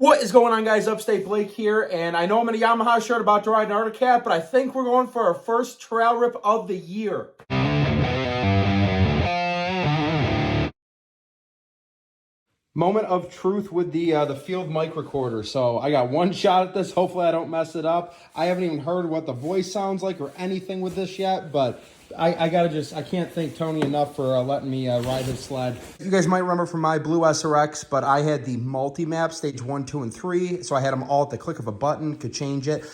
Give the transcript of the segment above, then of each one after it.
What is going on, guys? Upstate Blake here, and I know I'm in a Yamaha shirt about to ride an Arctic Cat, but I think we're going for our first trail rip of the year. Moment of truth with the field mic recorder. So I got one shot at this. Hopefully I don't mess it up. I haven't even heard what the voice sounds like or anything with this yet, but I can't thank Tony enough for letting me ride his sled. You guys might remember from my blue SRX, but I had the multi-map, stage 1, 2, and 3. So I had them all at the click of a button, could change it.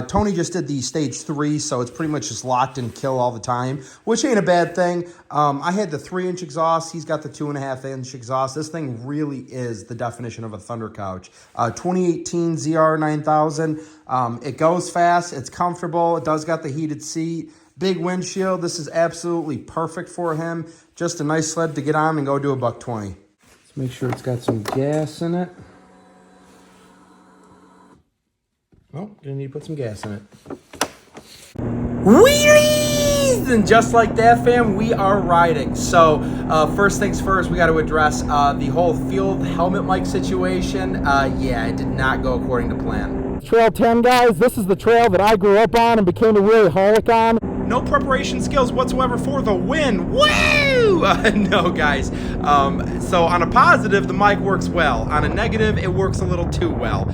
Tony just did the stage 3, so it's pretty much just locked and kill all the time, which ain't a bad thing. I had the 3-inch exhaust. He's got the 2.5-inch exhaust. This thing really is the definition of a Thunder Couch. 2018 ZR 9000. It goes fast. It's comfortable. It does got the heated seat. Big windshield. This is absolutely perfect for him. Just a nice sled to get on and go do a $120. Let's make sure it's got some gas in it. Oh, gonna need to put some gas in it. Wheelies! And just like that, fam, we are riding. So first things first, we got to address the whole field helmet mic situation. Yeah, it did not go according to plan. Trail 10, guys. This is the trail that I grew up on and became a wheelie-holic on. No preparation skills whatsoever for the win. Woo! No, guys. So on a positive, the mic works well. On a negative, it works a little too well.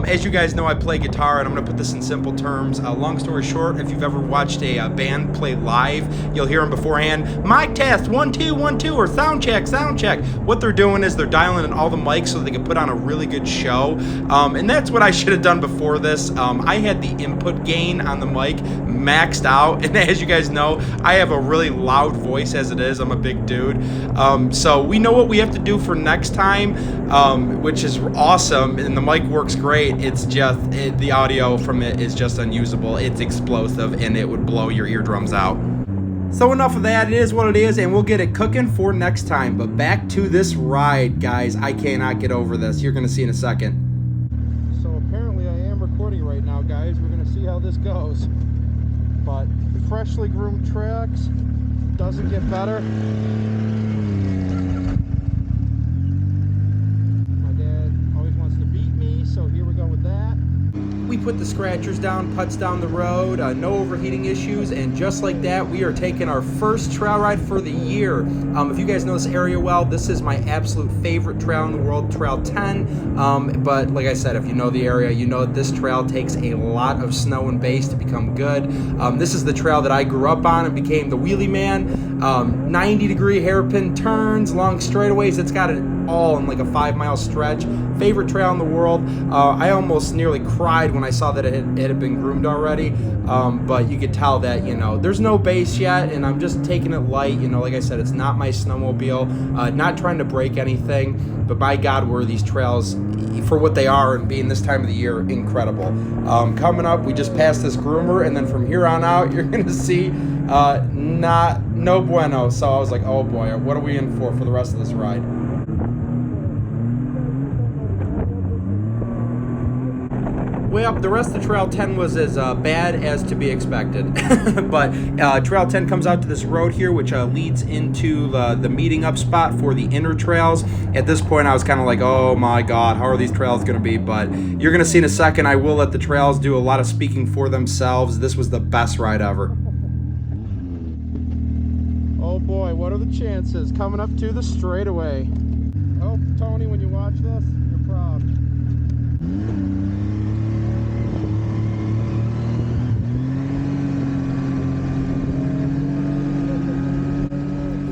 As you guys know, I play guitar, and I'm going to put this in simple terms. Long story short, if you've ever watched a band play live, you'll hear them beforehand. Mic test, 1, 2, 1, 2, or sound check, sound check. What they're doing is they're dialing in all the mics so they can put on a really good show. And that's what I should have done before this. I had the input gain on the mic maxed out, and as you guys know, I have a really loud voice as it is. I'm a big dude. So we know what we have to do for next time, which is awesome, and the mic works great. It's just, the audio from it is just unusable. It's explosive, and it would blow your eardrums out. So enough of that. It is what it is, and we'll get it cooking for next time. But back to this ride, guys. I cannot get over this. You're going to see in a second. So apparently I am recording right now, guys. We're going to see how this goes. But freshly groomed tracks, doesn't get better. My dad always wants to beat me, so here we go with that. We put the scratchers down, putts down the road, no overheating issues, and just like that, we are taking our first trail ride for the year. If you guys know this area well, this is my absolute favorite trail in the world, Trail 10. But like I said, if you know the area, you know that this trail takes a lot of snow and base to become good. This is the trail that I grew up on and became the wheelie man. 90-degree hairpin turns, long straightaways. It's got it all in like a 5-mile stretch. Favorite trail in the world. I almost nearly cried when I saw that it had been groomed already, but you could tell that, you know, there's no base yet, and I'm just taking it light. You know, like I said, it's not my snowmobile, not trying to break anything, but by God, were these trails, for what they are and being this time of the year, incredible. Coming up, we just passed this groomer, and then from here on out, you're gonna see no bueno. So I was like, oh boy, what are we in for the rest of this ride? Way up, the rest of Trail 10 was as bad as to be expected. But Trail 10 comes out to this road here, which leads into the meeting up spot for the inner trails. At this point, I was kind of like, oh my God, how are these trails going to be? But you're going to see in a second, I will let the trails do a lot of speaking for themselves. This was the best ride ever. Oh boy, what are the chances? Coming up to the straightaway. Oh, Tony, when you watch this, you're proud.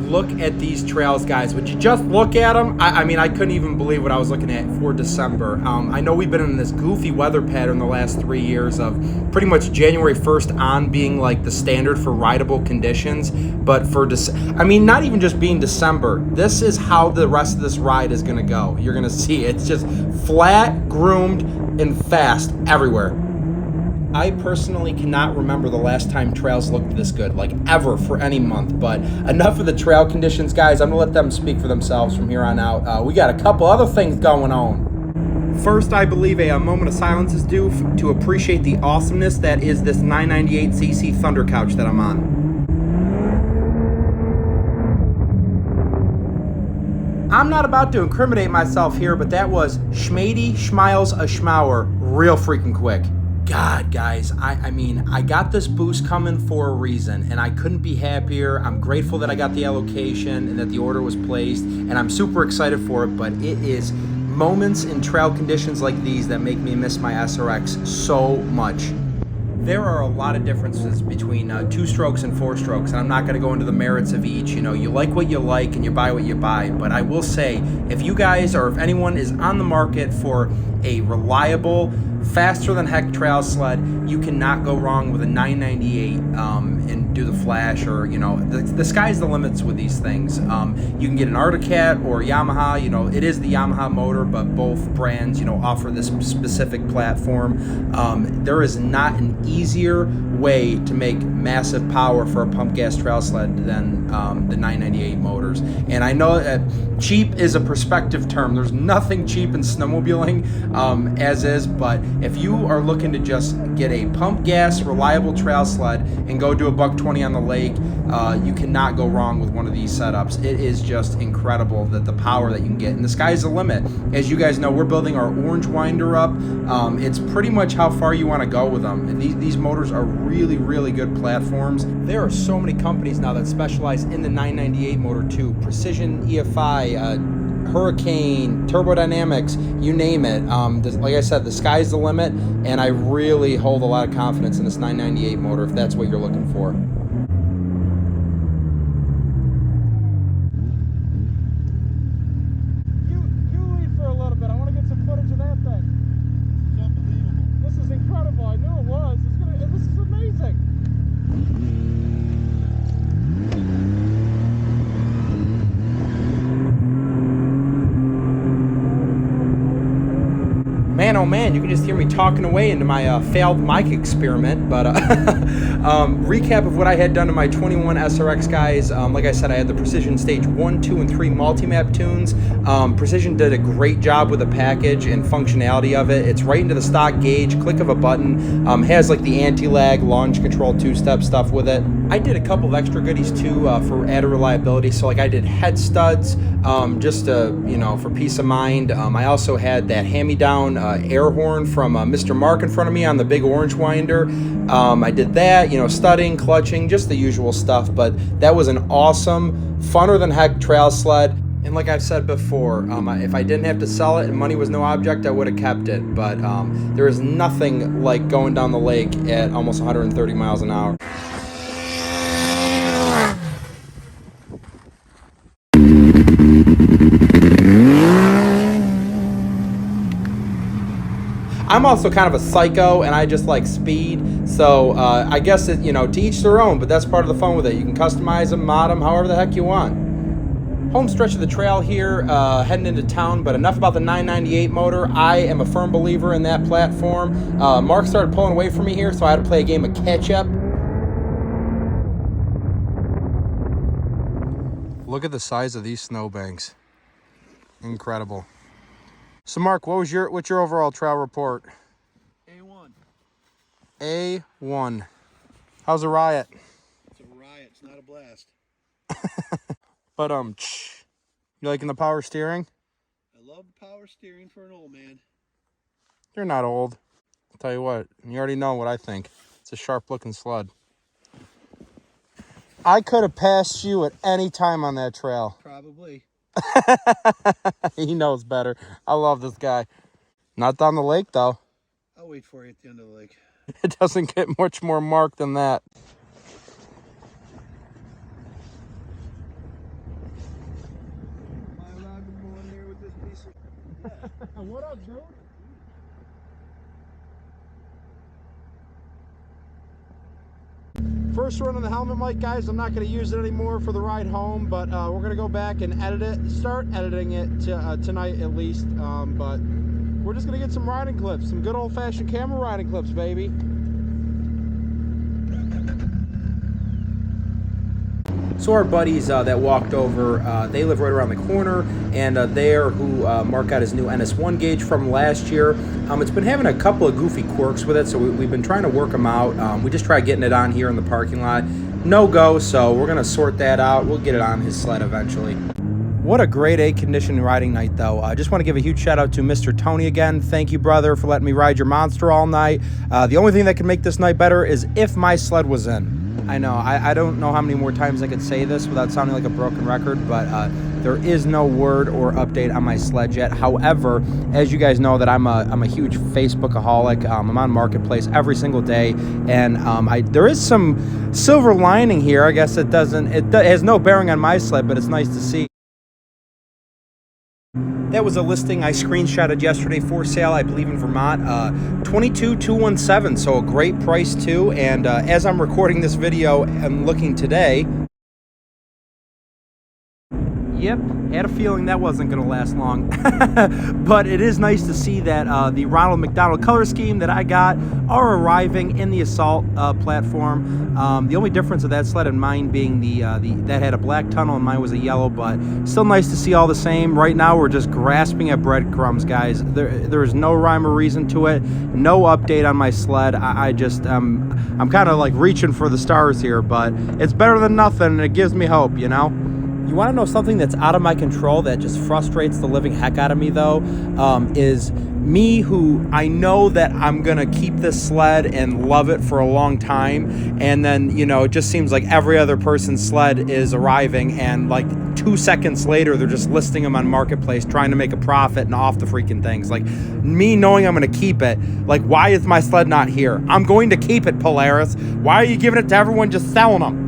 Look at these trails, guys. Would you just look at them? I mean, I couldn't even believe what I was looking at for December. I know we've been in this goofy weather pattern the last 3 years of pretty much January 1st on being like the standard for rideable conditions. But for I mean, not even just being December. This is how the rest of this ride is going to go. You're going to see it's just flat, groomed, and fast everywhere. I personally cannot remember the last time trails looked this good, like ever, for any month. But enough of the trail conditions, guys. I'm going to let them speak for themselves from here on out. We got a couple other things going on. First, I believe a moment of silence is due to appreciate the awesomeness that is this 998cc Thunder Couch that I'm on. I'm not about to incriminate myself here, but that was Schmady Schmiles a Schmauer real freaking quick. God, guys, I mean, I got this boost coming for a reason, and I couldn't be happier. I'm grateful that I got the allocation and that the order was placed, and I'm super excited for it, but it is moments in trail conditions like these that make me miss my SRX so much. There are a lot of differences between 2 strokes and 4 strokes, and I'm not going to go into the merits of each. You know, you like what you like and you buy what you buy, but I will say, if you guys or if anyone is on the market for a reliable, faster than heck trail sled, you cannot go wrong with a 998 and do the flash, or, you know, the sky's the limits with these things. You can get an Arctic Cat or Yamaha. You know, it is the Yamaha motor, but both brands, you know, offer this specific platform. There is not an easier way to make massive power for a pump gas trail sled than the 998 motors. And I know that cheap is a perspective term. There's nothing cheap in snowmobiling as is, but if you are looking to just get a pump gas reliable trail sled and go do a $120 on the lake, you cannot go wrong with one of these setups. It is just incredible that the power that you can get, and the sky's the limit. As you guys know, we're building our orange winder up. It's pretty much how far you want to go with them. And these motors are really, really good platforms. There are so many companies now that specialize in the 998 motor too. Precision EFI, Hurricane, Turbodynamics, you name it. Like I said, the sky's the limit, and I really hold a lot of confidence in this 998 motor if that's what you're looking for. You lead for a little bit. I want to get some footage of that thing. This is unbelievable. This is incredible. I knew it was. This is amazing. Man, oh man, you can just hear me talking away into my failed mic experiment. But recap of what I had done to my 21 SRX, guys. Like I said, I had the Precision Stage 1, 2, and 3 multi-map tunes. Precision did a great job with the package and functionality of it. It's right into the stock gauge, click of a button. Has like the anti-lag, launch control, 2-step stuff with it. I did a couple of extra goodies too for added reliability. So like I did head studs, just to, you know, for peace of mind. I also had that hand-me-down air horn from Mr. Mark in front of me on the big orange winder. I did that, you know, studding, clutching, just the usual stuff. But that was an awesome, funner than heck trail sled. And like I've said before, if I didn't have to sell it and money was no object, I would have kept it. But there is nothing like going down the lake at almost 130 miles an hour. I'm also kind of a psycho, and I just like speed, so I guess it, you know, to each their own, but that's part of the fun with it. You can customize them, mod them, however the heck you want. Home stretch of the trail here, heading into town, but enough about the 998 motor. I am a firm believer in that platform. Mark started pulling away from me here, so I had to play a game of catch-up. Look at the size of these snowbanks. Incredible. So Mark, what's your overall trail report? A1. A1. How's the riot? It's a riot. It's not a blast. But you liking the power steering? I love power steering for an old man. You're not old. I'll tell you what, you already know what I think. It's a sharp looking sled. I could have passed you at any time on that trail. Probably. He knows better. I love this guy. Not down the lake, though. I'll wait for you at the end of the lake. It doesn't get much more marked than that. Am I allowed to go in here with this piece of... What up, dude? First run on the helmet mic, guys. I'm not going to use it anymore for the ride home, but we're going to go back and edit it, start editing it tonight at least. But we're just going to get some riding clips, some good old-fashioned camera riding clips, baby. So our buddies that walked over, they live right around the corner, and they're who Mark got his new NS1 gauge from last year. It's been having a couple of goofy quirks with it, so we've been trying to work them out. We just tried getting it on here in the parking lot. No go, so we're going to sort that out. We'll get it on his sled eventually. What a grade A condition riding night, though. I just want to give a huge shout out to Mr. Tony again. Thank you, brother, for letting me ride your monster all night. The only thing that could make this night better is if my sled was in. I know, I don't know how many more times I could say this without sounding like a broken record, but there is no word or update on my sled yet. However, as you guys know that I'm a huge Facebookaholic. I'm on Marketplace every single day, and there is some silver lining here. I guess it has no bearing on my sled, but it's nice to see. That was a listing I screenshotted yesterday for sale, I believe in Vermont, 22,217, so a great price too. And as I'm recording this video and looking today, yep, had a feeling that wasn't going to last long. But it is nice to see that the Ronald McDonald color scheme that I got are arriving in the Assault platform. The only difference of that sled and mine being that had a black tunnel and mine was a yellow, but still nice to see all the same. Right now we're just grasping at breadcrumbs, guys. There is no rhyme or reason to it. No update on my sled. I'm kind of like reaching for the stars here, but it's better than nothing, and it gives me hope, you know? You want to know something that's out of my control that just frustrates the living heck out of me, though, is me, who I know that I'm going to keep this sled and love it for a long time, and then, you know, it just seems like every other person's sled is arriving, and like 2 seconds later, they're just listing them on Marketplace, trying to make a profit and off the freaking things. Like, me knowing I'm going to keep it, like, why is my sled not here? I'm going to keep it, Polaris. Why are you giving it to everyone just selling them?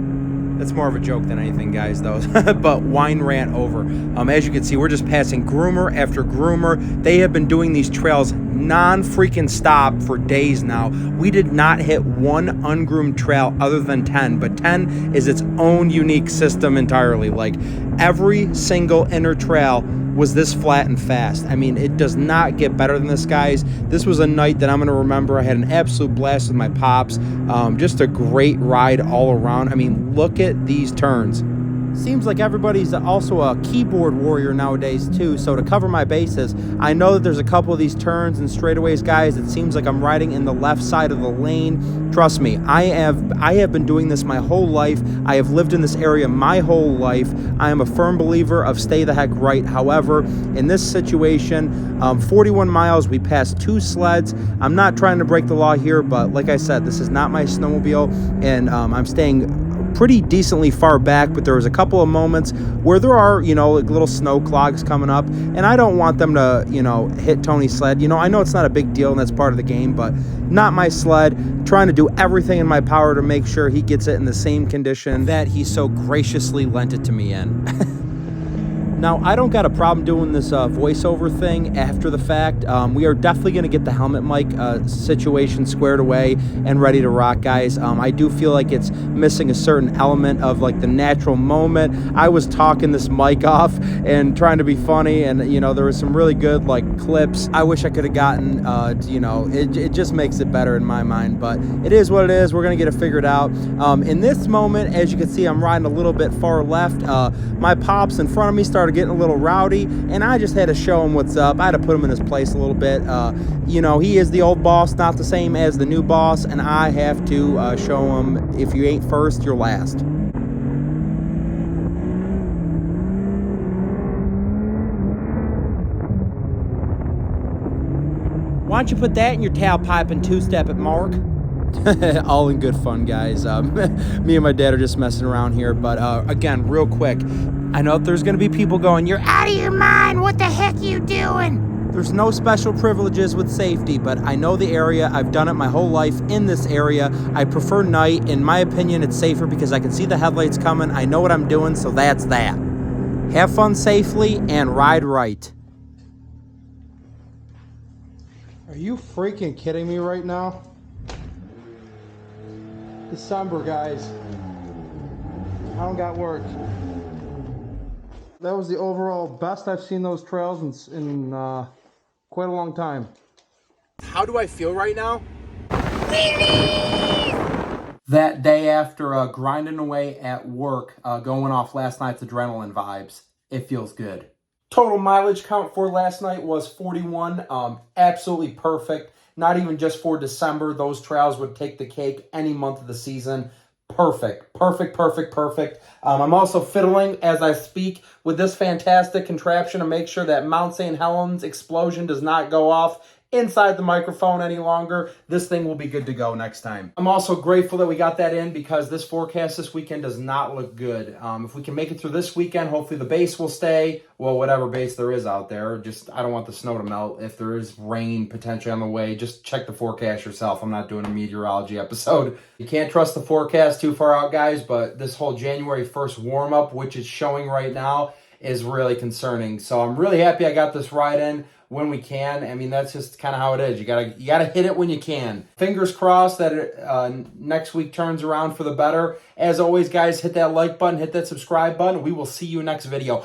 That's more of a joke than anything, guys, though. But wine rant over. As you can see, we're just passing groomer after groomer. They have been doing these trails non-freaking stop for days now. We did not hit one ungroomed trail other than 10, but 10 is its own unique system entirely. Like, every single inner trail was this flat and fast. I mean, it does not get better than this, guys. This was a night that I'm going to remember. I had an absolute blast with my pops. Just a great ride all around. I mean, look at these turns. Seems like everybody's also a keyboard warrior nowadays too, so to cover my bases, I know that there's a couple of these turns and straightaways, guys. It seems like I'm riding in the left side of the lane. Trust me, I have been doing this my whole life. I have lived in this area my whole life. I am a firm believer of stay the heck right. However, in this situation, 41 miles, we passed 2 sleds. I'm not trying to break the law here, but like I said, this is not my snowmobile, and I'm staying pretty decently far back, but there was a couple of moments where there are, you know, like little snow clogs coming up, and I don't want them to, you know, hit Tony's sled. You know, I know it's not a big deal and that's part of the game, but not my sled. Trying to do everything in my power to make sure he gets it in the same condition that he so graciously lent it to me in. Now, I don't got a problem doing this voiceover thing after the fact. We are definitely going to get the helmet mic situation squared away and ready to rock, guys. I do feel like it's missing a certain element of like the natural moment. I was talking this mic off and trying to be funny, and you know, there was some really good like clips. I wish I could have gotten, you know, it just makes it better in my mind, but it is what it is. We're going to get it figured out. In this moment, as you can see, I'm riding a little bit far left. My pops in front of me started getting a little rowdy, and I just had to show him what's up. I had to put him in his place a little bit. You know, he is the old boss, not the same as the new boss, and I have to show him, if you ain't first, you're last. Why don't you put that in your tailpipe and two-step it, Mark? All in good fun, guys. Me and my dad are just messing around here, but again, real quick, I know there's going to be people going, "You're out of your mind, what the heck are you doing?" There's no special privileges with safety, but I know the area. I've done it my whole life in this area. I prefer night. In my opinion, it's safer because I can see the headlights coming. I know what I'm doing, so that's that. Have fun safely and ride right. Are you freaking kidding me right now? December, guys. I don't got work. That was the overall best I've seen those trails in quite a long time. How do I feel right now? That day after grinding away at work, going off last night's adrenaline vibes, it feels good. Total mileage count for last night was 41. Absolutely perfect. Not even just for December. Those trails would take the cake any month of the season. perfect. I'm also fiddling as I speak with this fantastic contraption to make sure that Mount St. Helens explosion does not go off inside the microphone any longer. This thing will be good to go next time. I'm also grateful that we got that in because this forecast this weekend does not look good. If we can make it through this weekend, hopefully the base will stay. Well, whatever base there is out there. Just, I don't want the snow to melt. If there is rain potentially on the way, just check the forecast yourself. I'm not doing a meteorology episode. You can't trust the forecast too far out, guys, but this whole January 1st warm-up, which is showing right now, is really concerning. So I'm really happy I got this ride in when we can. I mean, that's just kind of how it is. You gotta hit it when you can. Fingers crossed that it, next week turns around for the better. As always, guys, hit that like button, hit that subscribe button. We will see you next video.